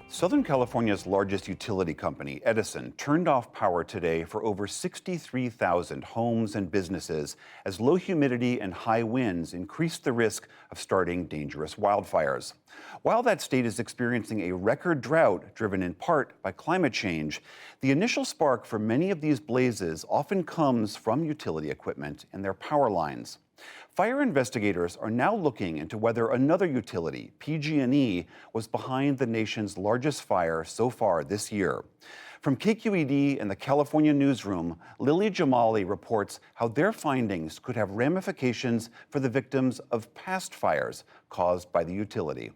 Southern California's largest utility company, Edison, turned off power today for over 63,000 homes and businesses as low humidity and high winds increased the risk of starting dangerous wildfires. While that state is experiencing a record drought driven in part by climate change, the initial spark for many of these blazes often comes from utility equipment and their power lines. Fire investigators are now looking into whether another utility, PG&E, was behind the nation's largest fire so far this year. From KQED and the California newsroom, Lily Jamali reports how their findings could have ramifications for the victims of past fires caused by the utility.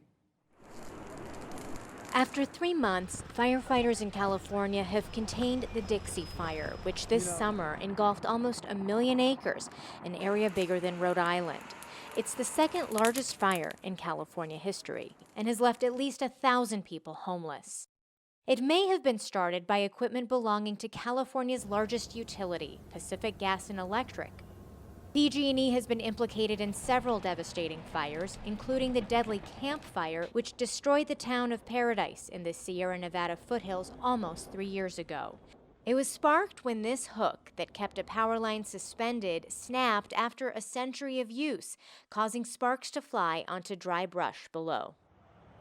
After 3 months, firefighters in California have contained the Dixie Fire, which this summer engulfed almost 1 million acres, an area bigger than Rhode Island. It's the second largest fire in California history and has left at least 1,000 people homeless. It may have been started by equipment belonging to California's largest utility, Pacific Gas and Electric. PG&E has been implicated in several devastating fires, including the deadly Camp Fire, which destroyed the town of Paradise in the Sierra Nevada foothills almost 3 years ago. It was sparked when this hook that kept a power line suspended snapped after a century of use, causing sparks to fly onto dry brush below.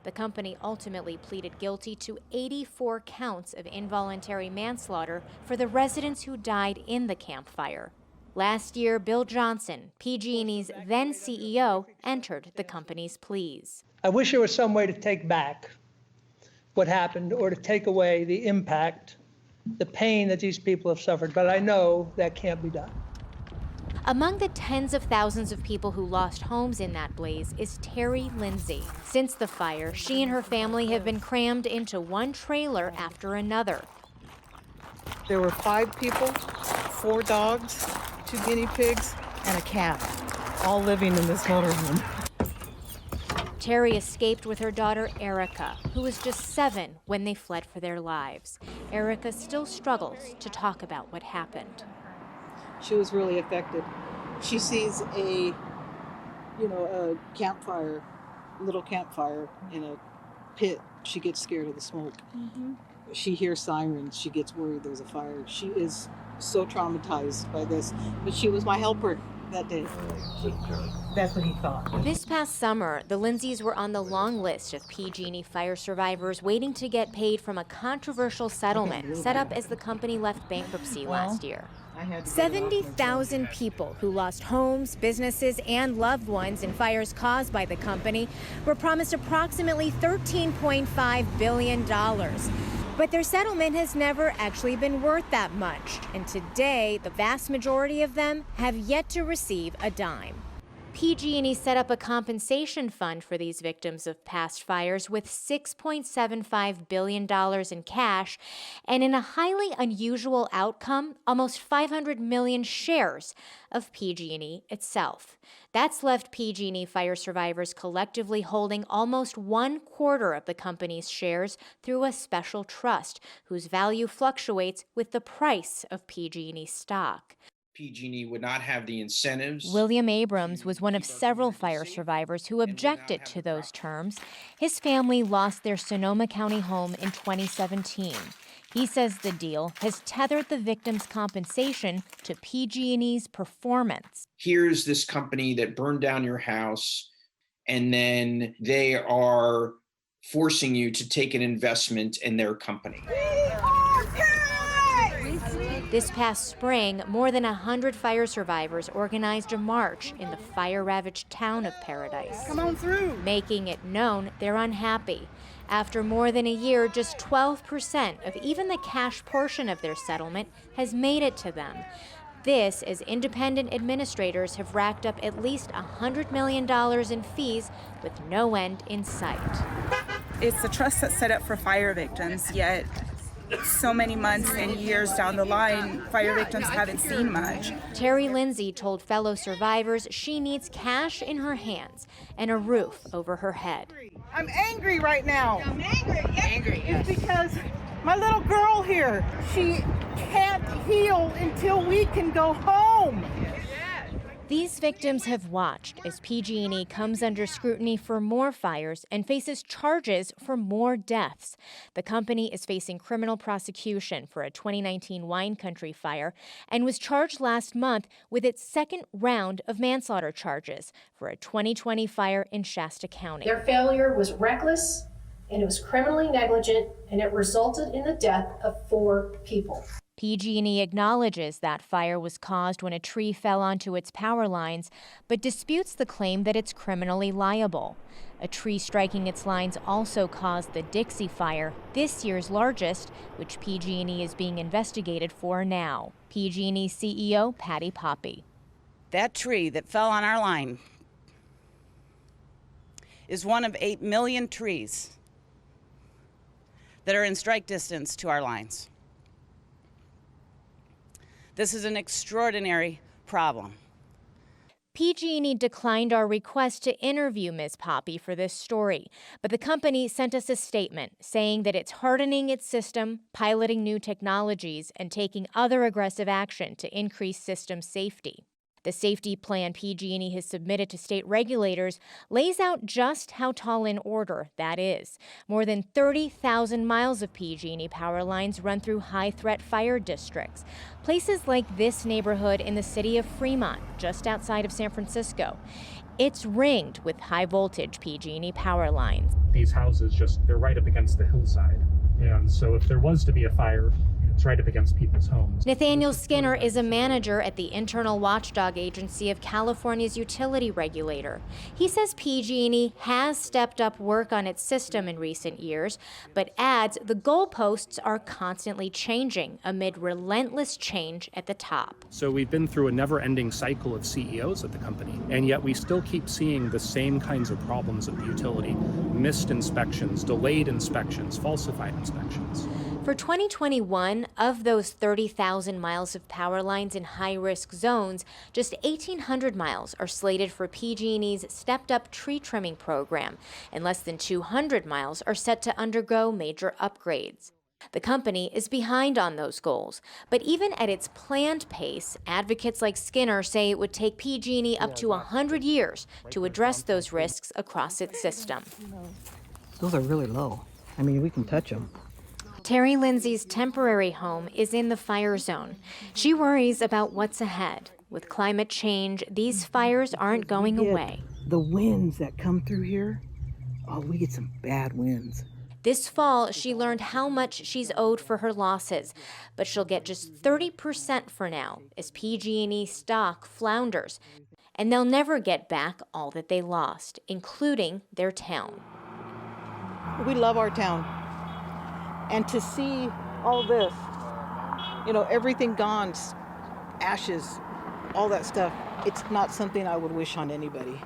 The company ultimately pleaded guilty to 84 counts of involuntary manslaughter for the residents who died in the Camp Fire. Last year, Bill Johnson, PG&E's then CEO, entered the company's pleas. I wish there was some way to take back what happened or to take away the impact, the pain that these people have suffered, but I know that can't be done. Among the tens of thousands of people who lost homes in that blaze is Terry Lindsay. Since the fire, she and her family have been crammed into one trailer after another. There were 5 people, 4 dogs, 2 guinea pigs, and a cat, all living in this motorhome. Terry escaped with her daughter, Erica, who was just 7 when they fled for their lives. Erica still struggles to talk about what happened. She was really affected. She sees a campfire, little campfire in a pit. She gets scared of the smoke. Mm-hmm. She hears sirens. She gets worried there's a fire. She is so traumatized by this, but she was my helper that day. That's what he thought. This past summer, the Lindsays were on the long list of PG&E fire survivors waiting to get paid from a controversial settlement set up as the company left bankruptcy last year. 70,000 people who lost homes, businesses, and loved ones in fires caused by the company were promised approximately $13.5 billion. But their settlement has never actually been worth that much. And today, the vast majority of them have yet to receive a dime. PG&E set up a compensation fund for these victims of past fires with $6.75 billion in cash, and in a highly unusual outcome, almost 500 million shares of PG&E itself. That's left PG&E fire survivors collectively holding almost 1/4 of the company's shares through a special trust, whose value fluctuates with the price of PG&E stock. PG&E would not have the incentives. William Abrams was one of several fire survivors who objected to those terms. His family lost their Sonoma County home in 2017. He says the deal has tethered the victims' compensation to PG&E's performance. Here's this company that burned down your house, and then they are forcing you to take an investment in their company. This past spring, more than 100 fire survivors organized a march in the fire-ravaged town of Paradise. Come on through. Making it known they're unhappy. After more than a year, just 12% of even the cash portion of their settlement has made it to them. This, as independent administrators have racked up at least $100 million in fees with no end in sight. It's a trust that's set up for fire victims, yet so many months and years down the line, fire victims haven't seen much. Terry Lindsay told fellow survivors she needs cash in her hands and a roof over her head. I'm angry right now. I'm angry. Yes. Angry, yes. It's because my little girl here, she can't heal until we can go home. These victims have watched as PG&E comes under scrutiny for more fires and faces charges for more deaths. The company is facing criminal prosecution for a 2019 wine country fire and was charged last month with its second round of manslaughter charges for a 2020 fire in Shasta County. Their failure was reckless and it was criminally negligent, and it resulted in the death of 4 people. PG&E acknowledges that fire was caused when a tree fell onto its power lines, but disputes the claim that it's criminally liable. A tree striking its lines also caused the Dixie Fire, this year's largest, which PG&E is being investigated for now. PG&E CEO Patti Poppe. That tree that fell on our line is one of 8 million trees that are in strike distance to our lines. This is an extraordinary problem. PG&E declined our request to interview Ms. Poppe for this story, but the company sent us a statement saying that it's hardening its system, piloting new technologies, and taking other aggressive action to increase system safety. The safety plan PG&E has submitted to state regulators lays out just how tall in order that is. More than 30,000 miles of PG&E power lines run through high-threat fire districts, places like this neighborhood in the city of Fremont, just outside of San Francisco. It's ringed with high-voltage PG&E power lines. These houses they're right up against the hillside. And so if there was to be a fire, it's right up against people's homes. Nathaniel Skinner is a manager at the Internal Watchdog Agency of California's utility regulator. He says PG&E has stepped up work on its system in recent years, but adds the goalposts are constantly changing amid relentless change at the top. So we've been through a never-ending cycle of CEOs at the company, and yet we still keep seeing the same kinds of problems at the utility. Missed inspections, delayed inspections, falsified inspections. For 2021, of those 30,000 miles of power lines in high-risk zones, just 1,800 miles are slated for PG&E's stepped-up tree trimming program, and less than 200 miles are set to undergo major upgrades. The company is behind on those goals, but even at its planned pace, advocates like Skinner say it would take PG&E up to 100 years to address those risks across its system. Those are really low. I mean, we can touch them. Terry Lindsay's temporary home is in the fire zone. She worries about what's ahead. With climate change, these fires aren't going away. The winds that come through here, we get some bad winds. This fall, she learned how much she's owed for her losses, but she'll get just 30% for now as PG&E stock flounders, and they'll never get back all that they lost, including their town. We love our town. And to see all this, everything gone, ashes, all that stuff, it's not something I would wish on anybody.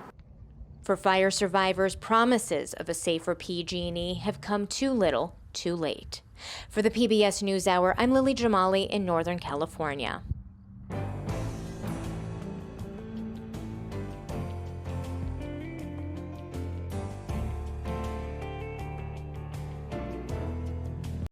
For fire survivors, promises of a safer PG&E have come too little, too late. For the PBS NewsHour, I'm Lily Jamali in Northern California.